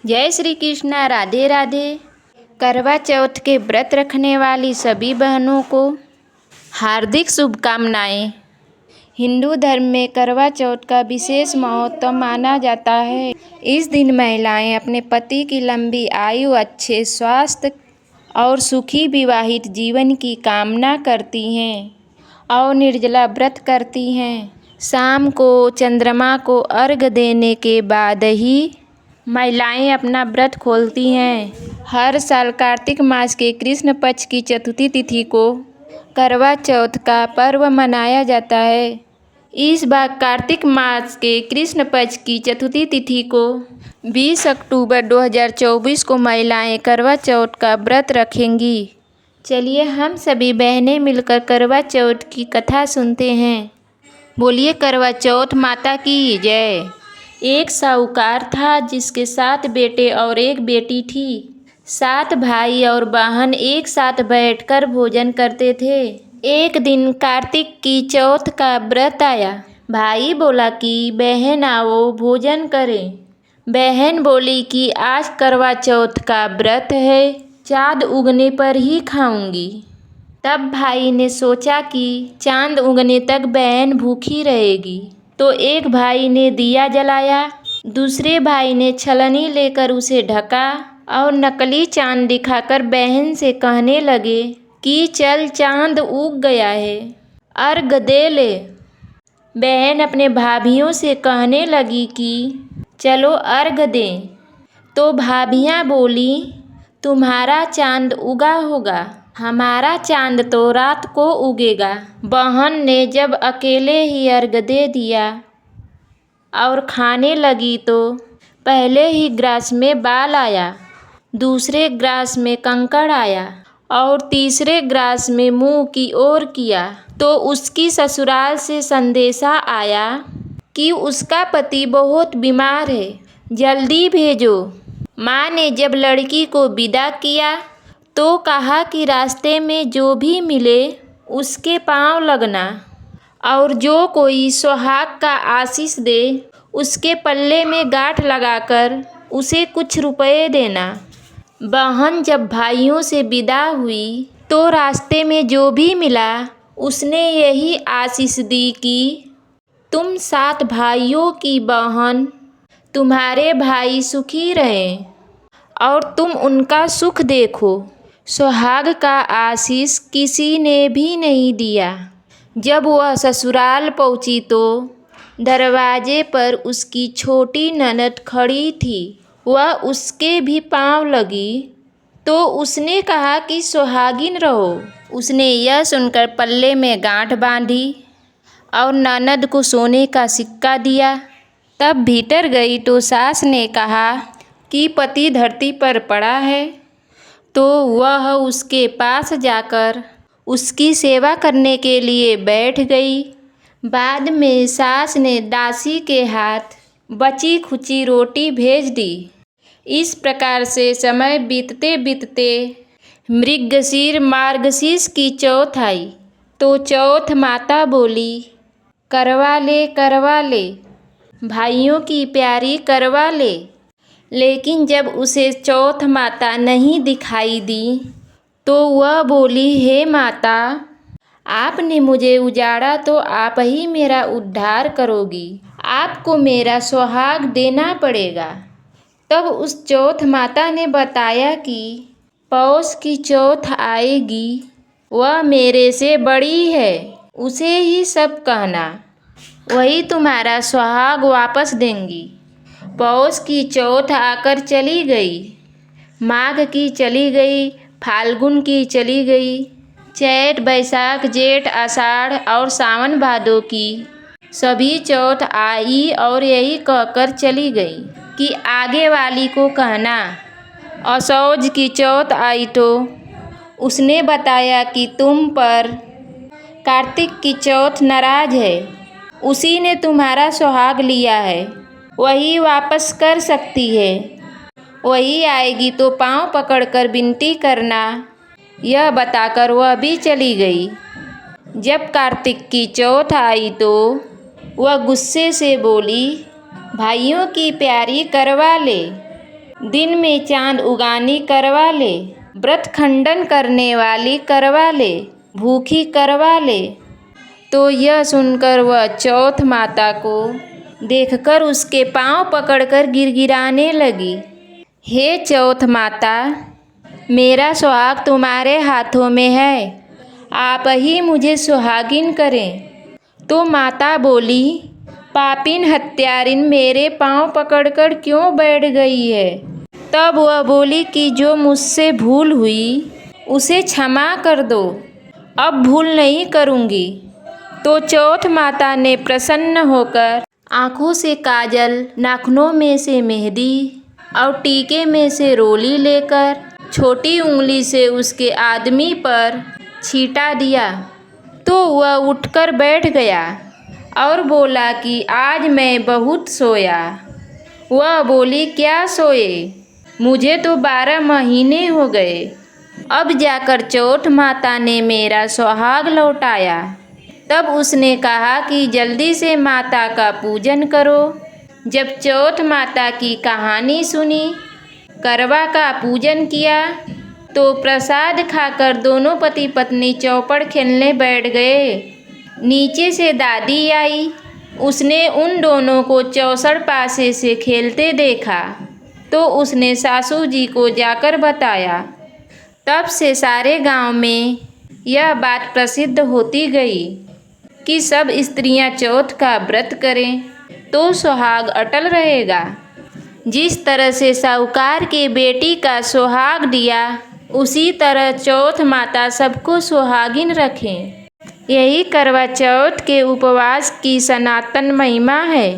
जय श्री कृष्णा। राधे राधे। करवा चौथ के व्रत रखने वाली सभी बहनों को हार्दिक शुभकामनाएं। हिंदू धर्म में करवा चौथ का विशेष महत्व माना जाता है। इस दिन महिलाएं अपने पति की लंबी आयु, अच्छे स्वास्थ्य और सुखी विवाहित जीवन की कामना करती हैं और निर्जला व्रत करती हैं। शाम को चंद्रमा को अर्घ्य देने के बाद ही महिलाएं अपना व्रत खोलती हैं। हर साल कार्तिक मास के कृष्ण पक्ष की चतुर्थी तिथि को करवा चौथ का पर्व मनाया जाता है। इस बार कार्तिक मास के कृष्ण पक्ष की चतुर्थी तिथि को 20 अक्टूबर 2024 को महिलाएं करवा चौथ का व्रत रखेंगी। चलिए हम सभी बहनें मिलकर करवा चौथ की कथा सुनते हैं। बोलिए करवा चौथ माता की जय। एक साहूकार था जिसके 7 बेटे और 1 बेटी थी। 7 भाई और बहन एक साथ बैठकर भोजन करते थे। एक दिन कार्तिक की चौथ का व्रत आया। भाई बोला कि बहन आओ भोजन करें। बहन बोली कि आज करवा चौथ का व्रत है, चाँद उगने पर ही खाऊंगी। तब भाई ने सोचा कि चाँद उगने तक बहन भूखी रहेगी, तो एक भाई ने दिया जलाया, दूसरे भाई ने छलनी लेकर उसे ढका और नकली चाँद दिखाकर बहन से कहने लगे कि चल चाँद उग गया है, अर्घ दे ले। बहन अपने भाभियों से कहने लगी कि चलो अर्घ दें। तो भाभियाँ बोली तुम्हारा चाँद उगा होगा, हमारा चाँद तो रात को उगेगा। बहन ने जब अकेले ही अर्घ दे दिया और खाने लगी तो पहले ही ग्रास में बाल आया, दूसरे ग्रास में कंकड़ आया और तीसरे ग्रास में मुंह की ओर किया। तो उसकी ससुराल से संदेशा आया कि उसका पति बहुत बीमार है, जल्दी भेजो। माँ ने जब लड़की को विदा किया तो कहा कि रास्ते में जो भी मिले उसके पांव लगना और जो कोई सुहाग का आशीष दे उसके पल्ले में गांठ लगाकर उसे कुछ रुपए देना। बहन जब भाइयों से विदा हुई तो रास्ते में जो भी मिला उसने यही आशीष दी कि तुम 7 भाइयों की बहन, तुम्हारे भाई सुखी रहें और तुम उनका सुख देखो। सुहाग का आशीष किसी ने भी नहीं दिया। जब वह ससुराल पहुंची तो दरवाजे पर उसकी छोटी ननद खड़ी थी। वह उसके भी पांव लगी तो उसने कहा कि सुहागिन रहो। उसने यह सुनकर पल्ले में गांठ बांधी और ननद को सोने का सिक्का दिया। तब भीतर गई तो सास ने कहा कि पति धरती पर पड़ा है, तो वह उसके पास जाकर उसकी सेवा करने के लिए बैठ गई। बाद में सास ने दासी के हाथ बची खुची रोटी भेज दी। इस प्रकार से समय बीतते बीतते मृगशीर मार्गशीर्ष की चौथ आई। तो चौथ माता बोली करवा ले भाइयों की प्यारी करवा ले। लेकिन जब उसे चौथ माता नहीं दिखाई दी तो वह बोली हे माता, आपने मुझे उजाड़ा तो आप ही मेरा उद्धार करोगी, आपको मेरा सुहाग देना पड़ेगा। तब उस चौथ माता ने बताया कि पौष की चौथ आएगी, वह मेरे से बड़ी है, उसे ही सब कहना, वही तुम्हारा सुहाग वापस देंगी। पौष की चौथ आकर चली गई, माघ की चली गई, फाल्गुन की चली गई, चैत बैसाख जेठ आषाढ़ और सावन भादों की सभी चौथ आई और यही कहकर चली गई कि आगे वाली को कहना। असौज की चौथ आई तो उसने बताया कि तुम पर कार्तिक की चौथ नाराज है, उसी ने तुम्हारा सुहाग लिया है, वही वापस कर सकती है, वही आएगी तो पांव पकड़कर विनती करना। यह बताकर वह भी चली गई। जब कार्तिक की चौथ आई तो वह गुस्से से बोली भाइयों की प्यारी करवा ले, दिन में चांद उगानी करवा ले, व्रत खंडन करने वाली करवा ले, भूखी करवा ले। तो यह सुनकर वह चौथ माता को देखकर उसके पांव पकड़कर गिड़गिड़ाने लगी। हे चौथ माता, मेरा सुहाग तुम्हारे हाथों में है, आप ही मुझे सुहागिन करें। तो माता बोली, पापिन हत्यारिन मेरे पांव पकड़कर क्यों बैठ गई है। तब वह बोली कि जो मुझसे भूल हुई उसे क्षमा कर दो, अब भूल नहीं करूँगी। तो चौथ माता ने प्रसन्न होकर आँखों से काजल, नाखूनों में से मेहंदी और टीके में से रोली लेकर छोटी उंगली से उसके आदमी पर छींटा दिया। तो वह उठकर बैठ गया और बोला कि आज मैं बहुत सोया। वह बोली, क्या सोए, मुझे तो 12 महीने हो गए। अब जाकर चौथ माता ने मेरा सुहाग लौटाया। तब उसने कहा कि जल्दी से माता का पूजन करो। जब चौथ माता की कहानी सुनी, करवा का पूजन किया, तो प्रसाद खाकर दोनों पति पत्नी चौपड़ खेलने बैठ गए। नीचे से दादी आई, उसने उन दोनों को चौसड़ पासे से खेलते देखा, तो उसने सासू जी को जाकर बताया। तब से सारे गांव में यह बात प्रसिद्ध होती गई कि सब स्त्रियां चौथ का व्रत करें तो सुहाग अटल रहेगा। जिस तरह से साहूकार के बेटी का सुहाग दिया, उसी तरह चौथ माता सबको सुहागिन रखें। यही करवा चौथ के उपवास की सनातन महिमा है।